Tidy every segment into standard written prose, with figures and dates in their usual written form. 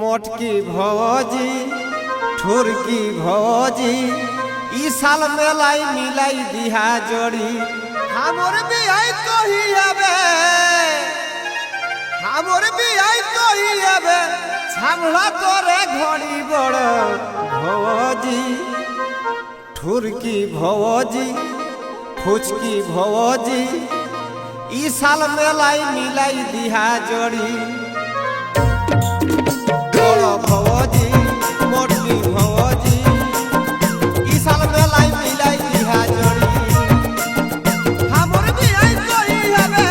मोटकी भौजी ठुरकी भौजी ई साल मेलाई मिलाई दिहा जोड़ी हमर बियाह तो ही आबे हमर बियाह तो ही आबे छामला तोरे घड़ी बड़ भौजी ठुरकी भौजी फुचकी भौजी ई साल मेलाई मिलाई दिहा जोड़ी भौजी मोटकी भौजी ई साल मेलाई मिलाई दिहा जोड़ी हमर बियाह तो ही आबे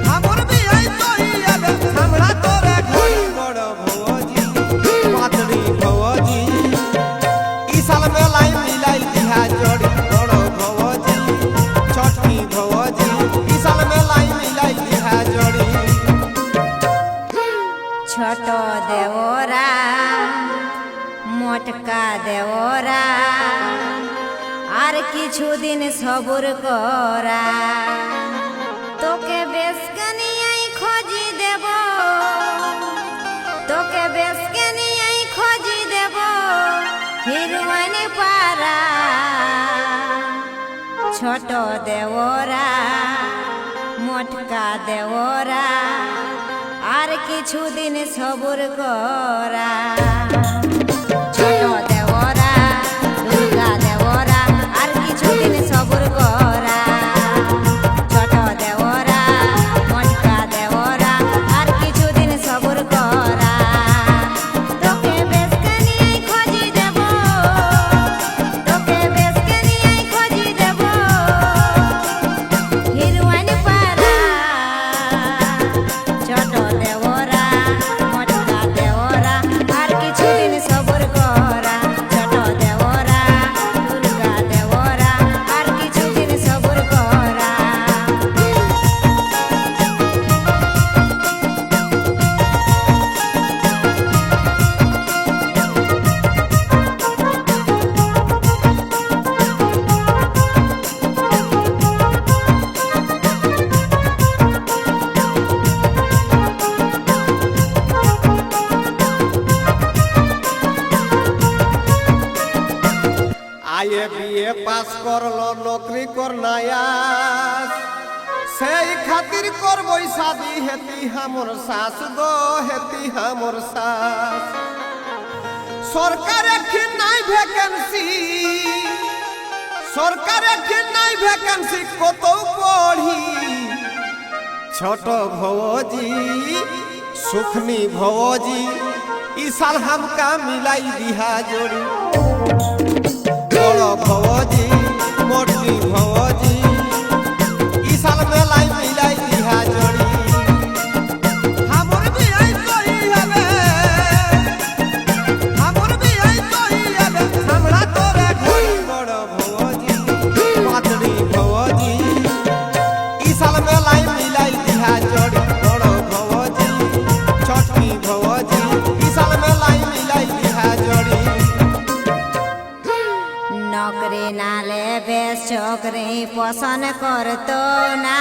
हमर बियाह तो ही आबे हमरा तोरे घड़ी बड़ भौजी पातड़ी भौजी ई साल मेलाई मिलाई दिहा जोड़ी बड़ भौजी छोटकी भौजी ई साल मेलाई मिलाई दिहा जोड़ी ছোট দেওরা মোটকা দেওরা আর কিছুদিন সবুর করা তোকে বেশ কানিয়াই খোঁজি দেব তোকে বেশ কানিয়াই খোঁজি দেব হিরওয়ানি পারা ছোট দেওরা মোটকা দেওরা আর কিছুদিন সবুর করা ছোট দেওরা দুর্গা দেওরা আর কিছুদিন সবুর করা ছোট দেওরা মোটকা দেওরা আর কিছুদিন সবুর করা তোকে বেশ কানিয়াই খোঁজি দেব তোকে বেশ কানিয়াই খোঁজি দেব হিরওয়ানি পারা ছোট দেওরা মোটকা দেওরা আর কিছুদিন সবুর করা ছোট দেওরা দুর্গা দেওরা আর কিছুদিন সবুর করা आए बीए पास करलो नौकरी करनायास সেই খাতির করবই শাদি হেতি हमर सास गो হেতি हमर सास সরকারে কি নাই ভ্যাকেন্সি সরকারে কি নাই ভ্যাকেন্সি কত পড়ি ছোট ভৌজি সুখनी भौजी ई साल हमका मिलाई दिहा जोड़ी बड़ भौजी मोटकी भौजी ई साल मेलाई मिलाई दिहा जोड़ी हमर बियाह तो ही आबे हमर बियाह तो ही आबे हमरा तोरे घड़ी बड़ भौजी पातड़ी भौजी ई साल मेलाई मिलाई दिहा जोड़ी बड़ भौजी छोटकी भौजी ई साल मेलाई मिलाई दिहा जोड़ी नौकरी ना लेबे छोकरी पसंद करतो ना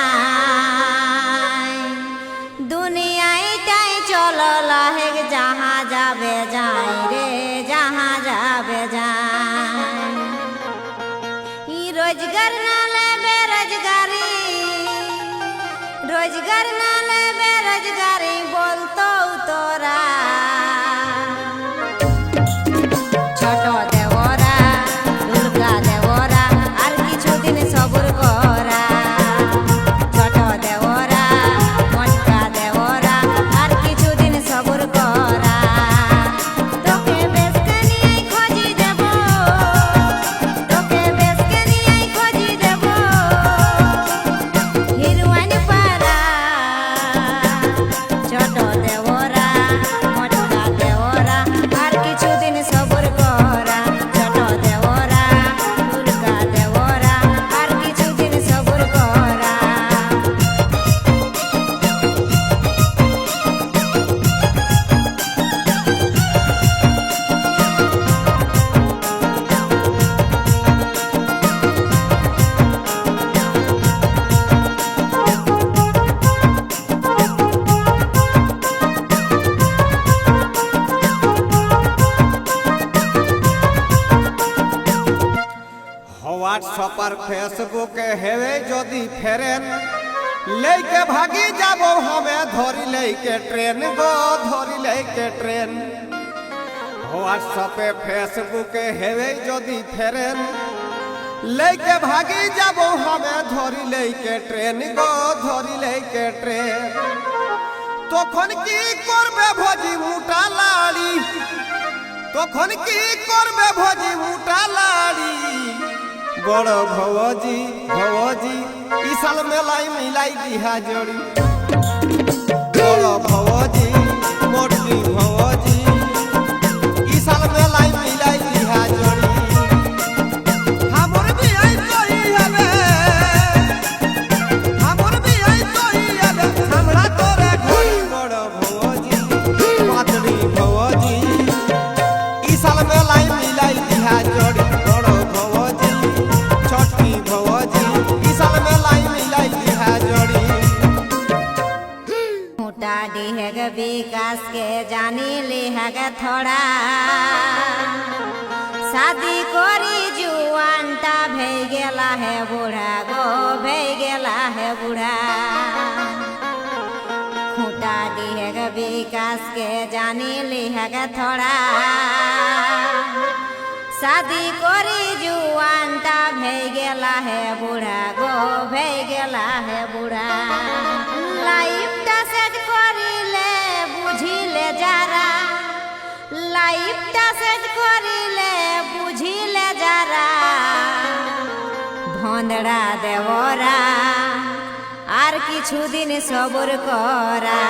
दुनियाटाই চলো লাহেক जहाँ যাবে যাই রে जहाँ যাবে যাই ই रोजगार ना लेबे रोजगारी रोजगार ना लेबे रोजगारी बोलतो তোরা ছোট দেওরা দুর্গা দেওরা আর কিছুদিন সবুর করা ছোট দেওরা মোটকা দেওরা আর কিছুদিন হোয়াটসঅ্যাপ আর ফেসবুকে হেবে যদি ফেরেন লেকে ভাগি যাব হমে ধরি লেকে ট্রেন গো ধরি লেকে ট্রেন হোয়াটসঅ্যাপে ফেসবুকে হেবে যদি ফেরেন লেকে ভাগি যাব হমে ধরি লেকে ট্রেন গো ধরি লেকে ট্রেন তখন কি করবে ভজি মুটা লাড়ি তখন কি করবে ভজি মুটা লাড়ি বড় ভবজি ভবজি ইসাল মেলাই মিলাই দিহা জড়ি বড় ভবজি মোটলি ভবজি ইসাল মেলাই মিলাই দিহা জড়ি হামর বিয়াই কই হবে হামর বিয়াই কই হবে সামড়া তোরে ঘড়ি বড় ভবজি পাতড়ি ভবজি ইসাল মেলাই মিলাই দিহা জড়ি বড় ভবজি ছটকি ভবজি ইসাল মেলাই মিলাই দিহা জড়ি मोटा डिहग विकास के जानी लिहग थोड़ा शादी करी जुआनटा भे गेला है बूढ़ा गो भे गेला है बूढ़ा खूटा डिहग विकास के जानी लिहग थोड़ा शादी करी जुआनटा भे गेला है बूढ़ा गो भे गेला है बूढ़ा लाइफटा सेट करिले बुझिले जारा लाइफटा सेट करिले बुझिले जारा भंदड़ा देवरा আর কিছু দিন সবর করা